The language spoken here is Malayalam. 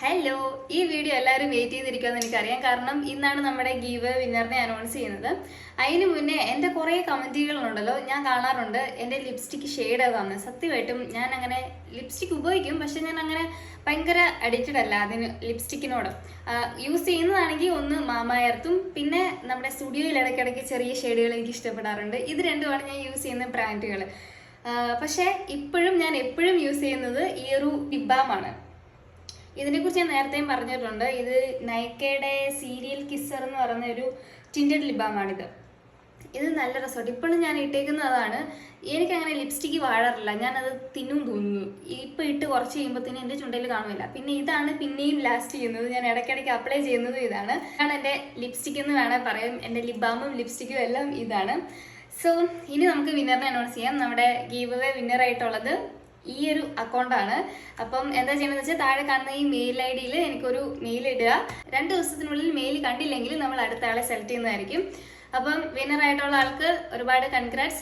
ഹലോ, ഈ വീഡിയോ എല്ലാവരും വെയിറ്റ് ചെയ്തിരിക്കുമെന്ന് എനിക്കറിയാം. കാരണം ഇന്നാണ് നമ്മുടെ ഗീവ് വിന്നറിനെ അനൗൺസ് ചെയ്യുന്നത്. അതിന് മുന്നേ എൻ്റെ കുറേ കമൻറ്റുകളുണ്ടല്ലോ, ഞാൻ കാണാറുണ്ട് എൻ്റെ ലിപ്സ്റ്റിക് ഷെയ്ഡ് ഏതാന്ന്. സത്യമായിട്ടും ഞാൻ അങ്ങനെ ലിപ്സ്റ്റിക് ഉപയോഗിക്കും, പക്ഷെ ഞാൻ അങ്ങനെ ഭയങ്കര അഡിക്റ്റഡ് അല്ല അതിന് ലിപ്സ്റ്റിക്കിനോട്. യൂസ് ചെയ്യുന്നതാണെങ്കിൽ ഒന്ന് മാമായർത്തും, പിന്നെ നമ്മുടെ സ്റ്റുഡിയോയിൽ ഇടയ്ക്കിടയ്ക്ക് ചെറിയ ഷെയ്ഡുകൾ എനിക്ക് ഇഷ്ടപ്പെടാറുണ്ട്. ഇത് രണ്ടുമാണ് ഞാൻ യൂസ് ചെയ്യുന്ന ബ്രാൻഡുകൾ. പക്ഷേ ഇപ്പോഴും ഞാൻ എപ്പോഴും യൂസ് ചെയ്യുന്നത് ഈ ഒരു ലിപ് ബാമാണ്. ഇതിനെക്കുറിച്ച് ഞാൻ നേരത്തെയും പറഞ്ഞിട്ടുണ്ട്. ഇത് നൈക്കയുടെ സീരിയൽ കിസ്സർ എന്ന് പറയുന്ന ഒരു ടിൻറ്റഡ് ലിപ് ബാമാണിത്. ഇത് നല്ല രസമുണ്ട്. ഇപ്പോഴും ഞാൻ ഇട്ടേക്കുന്നത് അതാണ്. എനിക്കങ്ങനെ ലിപ്സ്റ്റിക്ക് വാഴാറില്ല, ഞാനത് തിന്നും തോന്നുന്നു. ഇപ്പം ഇട്ട് കുറച്ച് കഴിയുമ്പോഴത്തേനും എൻ്റെ ചുണ്ടയിൽ കാണുമില്ല. പിന്നെ ഇതാണ് പിന്നെയും ലാസ്റ്റ് ചെയ്യുന്നത്, ഞാൻ ഇടയ്ക്കിടയ്ക്ക് അപ്ലൈ ചെയ്യുന്നതും ഇതാണ്. എൻ്റെ ലിപ്സ്റ്റിക് എന്ന് വേണേൽ പറയും. എൻ്റെ ലിപ് ബാമും ലിപ്സ്റ്റിക്കും എല്ലാം ഇതാണ്. സോ ഇനി നമുക്ക് വിന്നറിനെ അനൗൺസ് ചെയ്യാം. നമ്മുടെ ഗീവ് അവേ വിന്നറായിട്ടുള്ളത് ഈ ഒരു അക്കൗണ്ടാണ്. അപ്പം എന്താ ചെയ്യണമെന്ന് വെച്ചാൽ താഴെ കാണുന്ന ഈ മെയിൽ ഐ ഡിയിൽ എനിക്കൊരു മെയിൽ ഇടുക. 2 ദിവസത്തിനുള്ളിൽ മെയിൽ കണ്ടില്ലെങ്കിൽ നമ്മൾ അടുത്ത ആളെ സെലക്ട് ചെയ്യുന്നതായിരിക്കും. അപ്പം വിന്നറായിട്ടുള്ള ആൾക്ക് ഒരുപാട് കൺഗ്രാറ്റ്സ്.